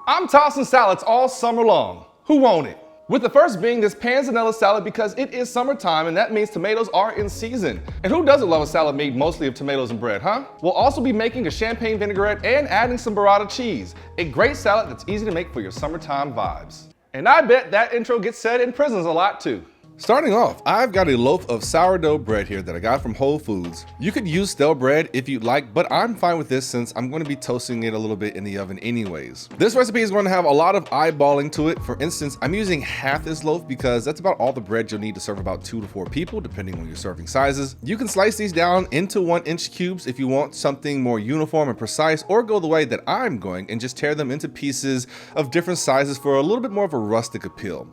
I'm tossing salads all summer long. Who won't it? With the first being this Panzanella salad because it is summertime and that means tomatoes are in season. And who doesn't love a salad made mostly of tomatoes and bread, huh? We'll also be making a champagne vinaigrette and adding some burrata cheese. A great salad that's easy to make for your summertime vibes. And I bet that intro gets said in prisons a lot too. Starting off, I've got a loaf of sourdough bread here that I got from Whole Foods. You could use stale bread if you'd like, but I'm fine with this since I'm going to be toasting it a little bit in the oven anyways. This recipe is going to have a lot of eyeballing to it. For instance, I'm using half this loaf because that's about all the bread you'll need to serve about 2 to 4 people, depending on your serving sizes. You can slice these down into 1-inch cubes if you want something more uniform and precise, or go the way that I'm going and just tear them into pieces of different sizes for a little bit more of a rustic appeal.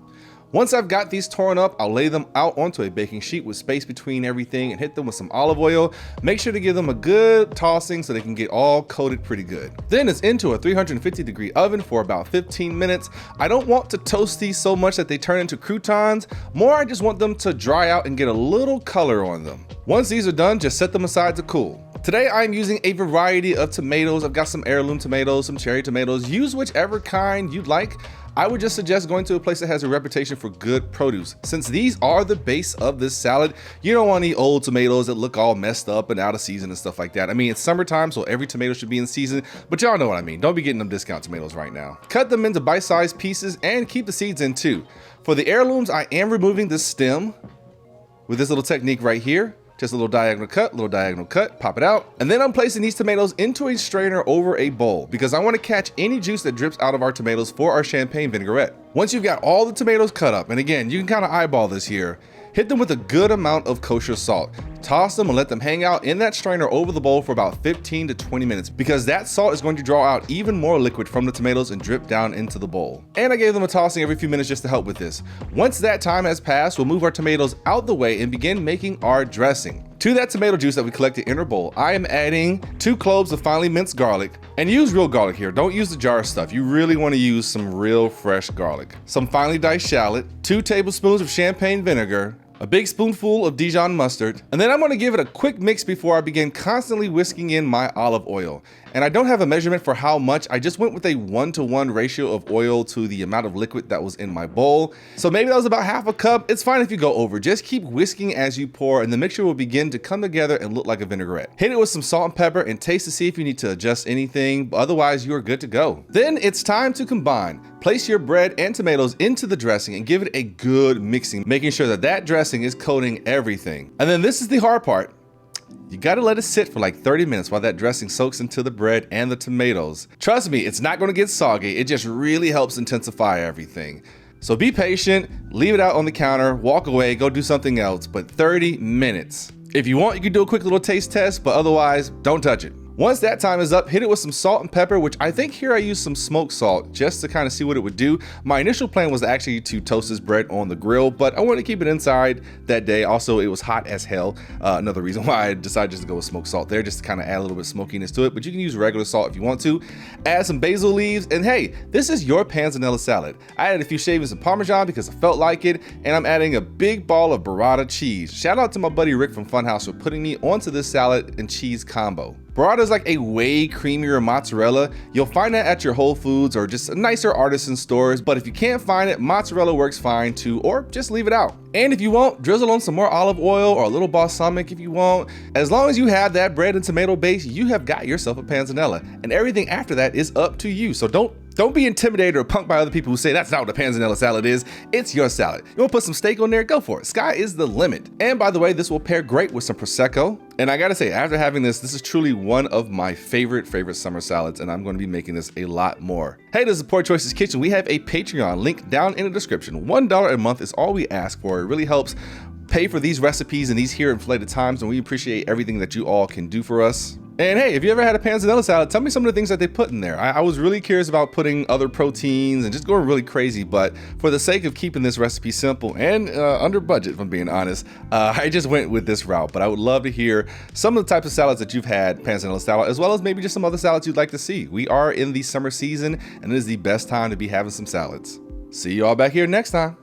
Once I've got these torn up, I'll lay them out onto a baking sheet with space between everything and hit them with some olive oil. Make sure to give them a good tossing so they can get all coated pretty good. Then it's into a 350-degree oven for about 15 minutes. I don't want to toast these so much that they turn into croutons. More, I just want them to dry out and get a little color on them. Once these are done, just set them aside to cool. Today I'm using a variety of tomatoes. I've got some heirloom tomatoes, some cherry tomatoes. Use whichever kind you'd like. I would just suggest going to a place that has a reputation for good produce. Since these are the base of this salad, you don't want any old tomatoes that look all messed up and out of season and stuff like that. I mean, it's summertime, so every tomato should be in season, but y'all know what I mean. Don't be getting them discount tomatoes right now. Cut them into bite-sized pieces and keep the seeds in too. For the heirlooms, I am removing the stem with this little technique right here. Just a little diagonal cut, pop it out. And then I'm placing these tomatoes into a strainer over a bowl because I want to catch any juice that drips out of our tomatoes for our champagne vinaigrette. Once you've got all the tomatoes cut up, and again, you can kind of eyeball this here, hit them with a good amount of kosher salt. Toss them and let them hang out in that strainer over the bowl for about 15 to 20 minutes because that salt is going to draw out even more liquid from the tomatoes and drip down into the bowl. And I gave them a tossing every few minutes just to help with this. Once that time has passed, we'll move our tomatoes out the way and begin making our dressing. To that tomato juice that we collected in our bowl, I am adding 2 cloves of finely minced garlic. And use real garlic here, don't use the jar stuff. You really want to use some real fresh garlic. Some finely diced shallot, 2 tablespoons of champagne vinegar, a big spoonful of Dijon mustard, and then I'm going to give it a quick mix before I begin constantly whisking in my olive oil. And I don't have a measurement for how much, I just went with a 1-to-1 ratio of oil to the amount of liquid that was in my bowl. So maybe that was about half a cup. It's fine if you go over. Just keep whisking as you pour and the mixture will begin to come together and look like a vinaigrette. Hit it with some salt and pepper and taste to see if you need to adjust anything. Otherwise, you are good to go. Then it's time to combine. Place your bread and tomatoes into the dressing and give it a good mixing, making sure that that dressing is coating everything. And then this is the hard part. You gotta let it sit for like 30 minutes while that dressing soaks into the bread and the tomatoes. Trust me, it's not gonna get soggy. It just really helps intensify everything. So be patient, leave it out on the counter, walk away, go do something else, but 30 minutes. If you want, you can do a quick little taste test, but otherwise, don't touch it. Once that time is up, hit it with some salt and pepper, which I think here I used some smoked salt just to kind of see what it would do. My initial plan was actually to toast this bread on the grill, but I wanted to keep it inside that day. Also, it was hot as hell. Another reason why I decided just to go with smoked salt there, just to kind of add a little bit of smokiness to it, but you can use regular salt if you want to. Add some basil leaves, and hey, this is your Panzanella salad. I added a few shavings of Parmesan because I felt like it, and I'm adding a big ball of Burrata cheese. Shout out to my buddy Rick from Funhouse for putting me onto this salad and cheese combo. Burrata is like a way creamier mozzarella. You'll find that at your Whole Foods or just nicer artisan stores, but if you can't find it, mozzarella works fine too, or just leave it out. And if you want, drizzle on some more olive oil or a little balsamic if you want. As long as you have that bread and tomato base, you have got yourself a Panzanella, and everything after that is up to you. So don't be intimidated or punked by other people who say that's not what a Panzanella salad is. It's your salad. You want to put some steak on there? Go for it. Sky is the limit. And by the way, this will pair great with some Prosecco. And I gotta say, after having this is truly one of my favorite summer salads, and I'm going to be making this a lot more. Hey, this is Poor Choices Kitchen. We have a Patreon link down in the description. $1 a month is all we ask for. It really helps pay for these recipes and these here inflated times, and we appreciate everything that you all can do for us. And hey, if you ever had a Panzanella salad, tell me some of the things that they put in there. I was really curious about putting other proteins and just going really crazy, but for the sake of keeping this recipe simple and under budget, if I'm being honest, I just went with this route. But I would love to hear some of the types of salads that you've had, Panzanella style, as well as maybe just some other salads you'd like to see. We are in the summer season, and it is the best time to be having some salads. See you all back here next time.